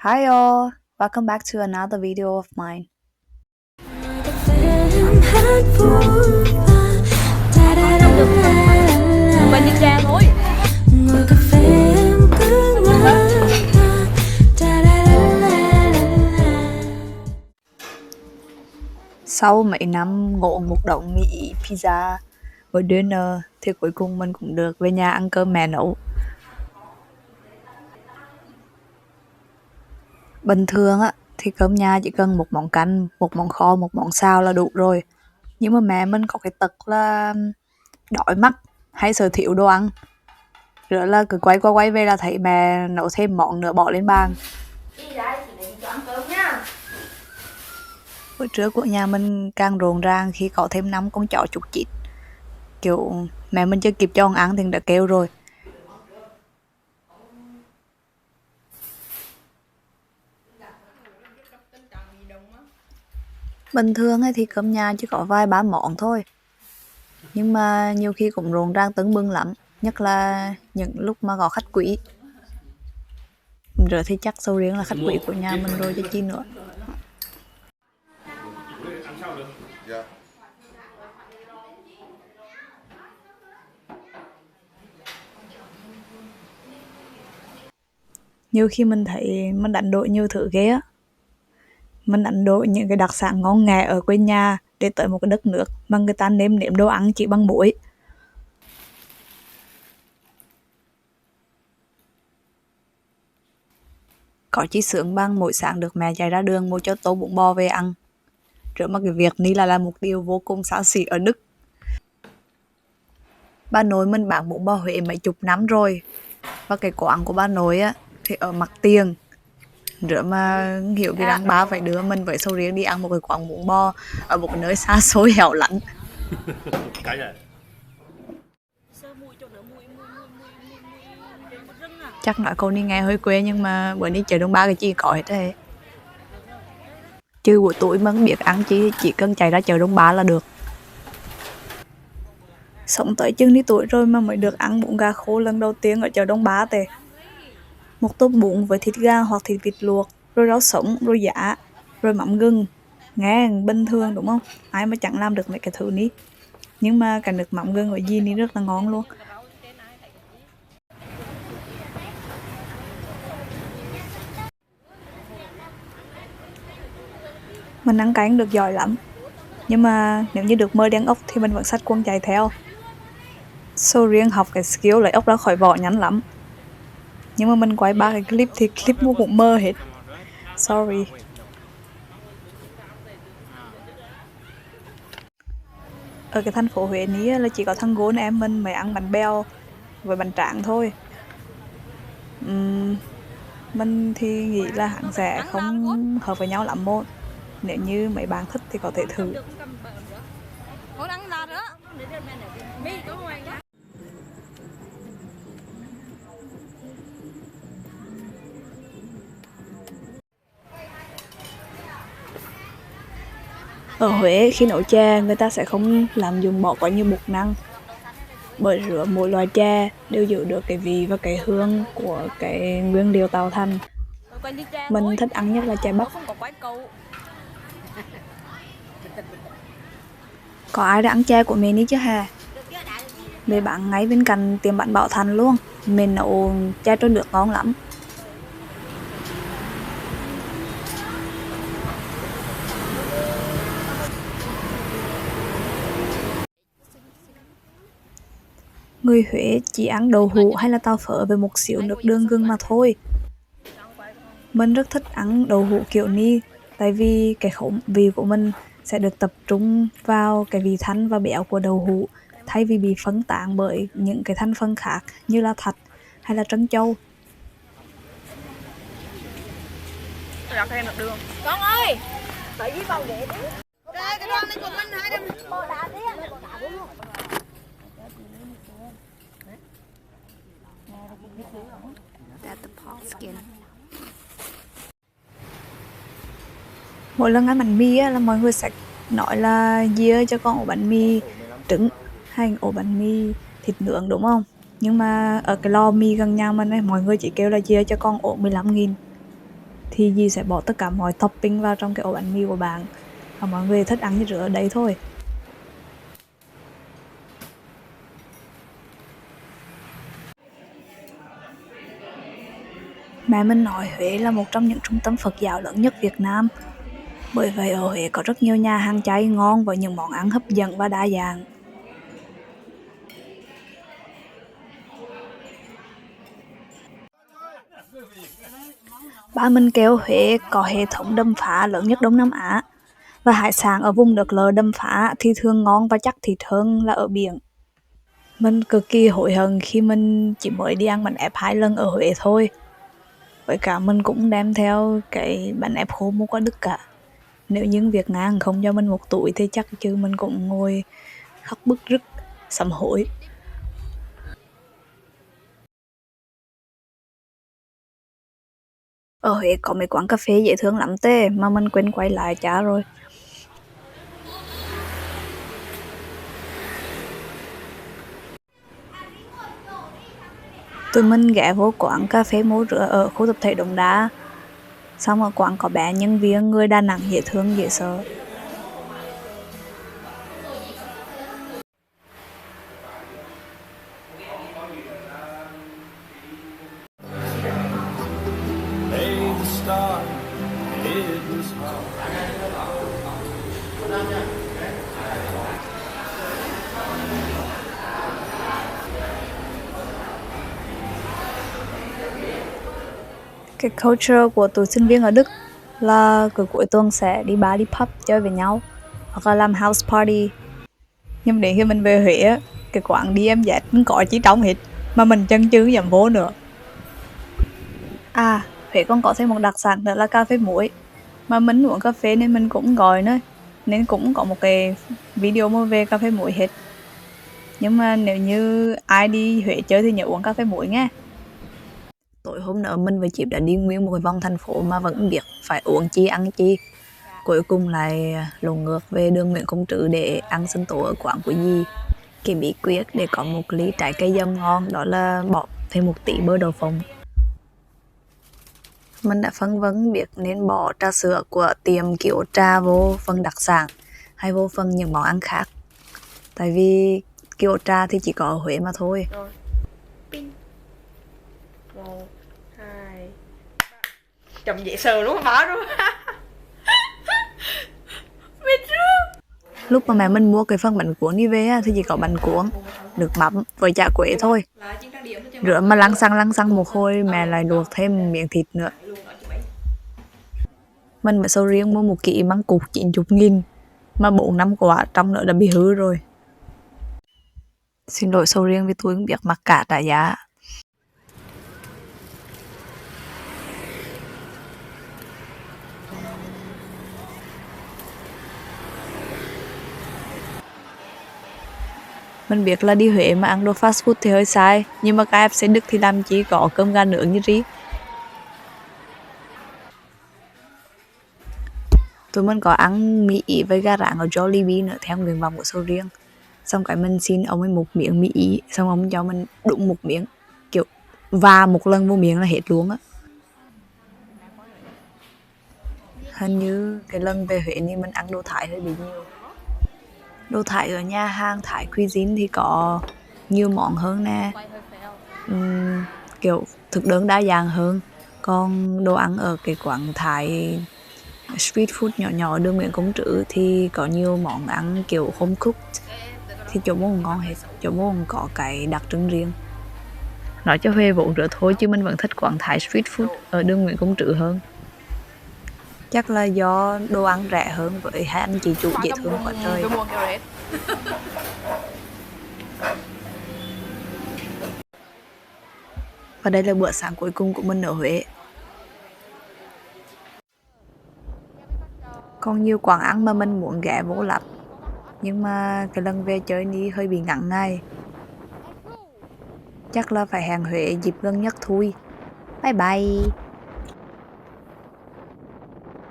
Hi all, welcome back to another video of mine. Bên đi cha thôi. Sau mấy năm ngộ một đống Mỹ, pizza với dinner thì cuối cùng mình cũng được về nhà ăn cơm mẹ nấu. Bình thường á thì cơm nhà chỉ cần một món canh, một món kho, một món xào là đủ rồi. Nhưng mà mẹ mình có cái tật là đói mắt hay sợ thiếu đồ ăn. Rồi là cứ quay qua quay về là thấy mẹ nấu thêm món nữa bỏ lên bàn. Bữa trưa của nhà mình càng rộn ràng khi có thêm 5 con chó chúc chít. Kiểu mẹ mình chưa kịp cho ăn thì đã kêu rồi. Bình thường thì cơm nhà chỉ có vài ba món thôi. Nhưng mà nhiều khi cũng rộn ràng tưng bừng lắm. Nhất là những lúc mà có khách quý. Rồi thì chắc sầu riêng là khách quý của nhà mình rồi chứ chi nữa. Nhiều khi mình thấy mình đánh đổi nhiều thứ ghê á. Mình đánh đổi những cái đặc sản ngon nghè ở quê nhà để tới một cái đất nước mà người ta nêm nếm đồ ăn chỉ bằng muối. Có chi sướng bằng mỗi sáng được mẹ chạy ra đường mua cho tô bún bò về ăn. Trước mà cái việc này là một điều vô cùng xa xỉ ở Đức. Bà nội mình bán bún bò Huế mấy chục năm rồi. Và cái quán của bà nội á thì ở Mặt Tiền. Rửa mà hiểu cái rằng ba phải đưa mình với sầu riêng đi ăn một cái quán bún bò ở một cái nơi xa xôi hẻo lánh. Chắc nói câu này nghe hơi quê nhưng mà bữa nay chợ Đông Ba cái chi có hết đấy. Chứ buổi tối mà biết ăn chỉ cần chạy ra chợ Đông Ba là được. Sống tới chừng đi tuổi rồi mà mới được ăn bún gà khô lần đầu tiên ở chợ Đông Ba tề. Một tô bún với thịt gà hoặc thịt vịt luộc, rồi rau sống, rồi giá, rồi mắm gừng. Nghe bình thường đúng không? Ai mà chẳng làm được mấy cái thứ ní. Nhưng mà cái nước mắm gừng ở gì ní rất là ngon luôn. Mình ăn canh được giỏi lắm. Nhưng mà nếu như được mời đi ăn ốc thì mình vẫn xách quân chạy theo. Sầu riêng học cái skill lấy ốc ra khỏi vỏ nhanh lắm. Nhưng mà mình quay 3 cái clip thì clip mua cũng mơ hết. Sorry. Ở cái thành phố Huế ní là chỉ có thằng Gôn em mình mới ăn bánh bèo với bánh tráng thôi. Mình thì nghĩ là hắn sẽ không hợp với nhau lắm một. Nếu như mấy bạn thích thì có thể thử. Ở Huế khi nấu chè người ta sẽ không làm dùng bỏ quá nhiều bột năng. Bởi rửa mỗi loại chè đều giữ được cái vị và cái hương của cái nguyên liệu tạo thành. Mình thích ăn nhất là chè bắp. Có ai đã ăn chè của mình đi chứ hà? Về bán ngay bên cạnh tiệm bánh Bảo Thành luôn. Mình nấu chè trôi nước ngon lắm. Người Huế chỉ ăn đậu hũ hay là tàu phở với một xíu nước đường gừng mà thôi. Mình rất thích ăn đậu hũ kiểu ni, tại vì cái khẩu vị của mình sẽ được tập trung vào cái vị thanh và béo của đậu hũ, thay vì bị phân tán bởi những cái thành phần khác như là thạch hay là trân châu. Tôi đặt thêm được đường. Con ơi, phải với bầu để đi. Cái con này của mình hai đêm. Bò đá đi. Mỗi lần ăn bánh mì là mọi người sẽ nói là dì ơi cho con ổ bánh mì trứng hay ổ bánh mì thịt nướng đúng không? Nhưng mà ở cái lò mì gần nhà mình mọi người chỉ kêu là dì ơi cho con ổ 15.000. thì dì sẽ bỏ tất cả mọi topping vào trong cái ổ bánh mì của bạn, và mọi người thích ăn như rửa ở đây thôi. Mẹ mình nói Huế là một trong những trung tâm Phật giáo lớn nhất Việt Nam. Bởi vậy ở Huế có rất nhiều nhà hàng chay ngon với những món ăn hấp dẫn và đa dạng. Ba mình kêu Huế có hệ thống đầm phá lớn nhất Đông Nam Á, và hải sản ở vùng đất lợ đầm phá thì thường ngon và chắc thịt hơn là ở biển. Mình cực kỳ hối hận khi mình chỉ mới đi ăn bánh ép 2 lần ở Huế thôi. Với cả mình cũng đem theo cái bánh ép khô mua qua Đức cả. Nếu như Việt Nam không cho mình một túi thì chắc chứ mình cũng ngồi khóc bức rứt, sám hối. Ở Huế có mấy quán cà phê dễ thương lắm tê, mà mình quên quay lại chả rồi. Tụi mình ghé vô quán cà phê Mô Rứa ở khu tập thể Đống Đa. Xong ở quán có bé nhân viên người Đà Nẵng dễ thương dễ sợ. Cái culture của tụi sinh viên ở Đức là cứ cuối tuần sẽ đi bar đi pub chơi với nhau, hoặc là làm house party. Nhưng đến khi mình về Huế á, cái quán DMZ không có chi trong hết, mà mình chân chứ dám vô nữa. À, Huế còn có thêm một đặc sản nữa là cà phê muối. Mà mình uống cà phê nên mình cũng gọi nữa, nên cũng có một cái video mà về cà phê muối hết. Nhưng mà nếu như ai đi Huế chơi thì nhớ uống cà phê muối nghe. Tối hôm nữa mình và Chip đã đi nguyên một cái vòng thành phố mà vẫn không biết phải uống chi ăn chi. Cuối cùng lại lộn ngược về đường Nguyễn Công Trứ để ăn sinh tố ở quán của dì. Cái bí quyết để có một ly trái cây dâm ngon đó là bỏ thêm một tí bơ đậu phộng. Mình đã phân vân biết nên bỏ trà sữa của tiệm kiểu trà vô phần đặc sản hay vô phần những món ăn khác. Tại vì kiểu trà thì chỉ có ở Huế mà thôi. Rồi. Pin. 1, 2, 3. Chồng dễ sờ luôn bỏ luôn. Lúc mà mẹ mình mua cái phần bánh cuốn đi về thì chỉ có bánh cuốn, nước mắm với chả quế thôi. Rửa mà lăng xăng một hồi mẹ lại luộc thêm miếng thịt nữa. Mình mới sầu riêng mua 1 kg măng cụt 90.000, mà 4-5 quả trong nữa đã bị hư rồi. Xin lỗi sầu riêng vì tôi không biết mặc cả trả giá. Mình biết là đi Huế mà ăn đồ fast food thì hơi sai, nhưng mà KFC Đức thì làm chỉ có cơm gà nướng như trí. Tụi mình có ăn mì Ý với gà rán ở Jollibee nữa theo nguyện vọng của sầu riêng. Xong cái mình xin ông ấy một miếng mì Ý, xong ông cho mình đụng một miếng, kiểu và một lần vô miệng là hết luôn á. Hình như cái lần về Huế thì mình ăn đồ Thái hơi bị nhiều. Đồ Thái ở nhà hàng Thái Cuisine thì có nhiều món hơn nè, kiểu thực đơn đa dạng hơn. Còn đồ ăn ở cái quán Thái street food nhỏ nhỏ đường Nguyễn Công Trứ thì có nhiều món ăn kiểu home cooked, thì chỗ món ngon hết, chỗ món có cái đặc trưng riêng. Nói cho Huế vốn rửa thôi chứ mình vẫn thích quán Thái street food ở đường Nguyễn Công Trứ hơn. Chắc là do đồ ăn rẻ hơn với hai anh chị chủ dễ thương quá trời. Và đây là bữa sáng cuối cùng của mình ở Huế. Còn nhiều quán ăn mà mình muốn ghé vô lắm, nhưng mà cái lần về chơi đi hơi bị ngắn ngày. Chắc là phải hẹn Huế dịp gần nhất thôi. Bye bye.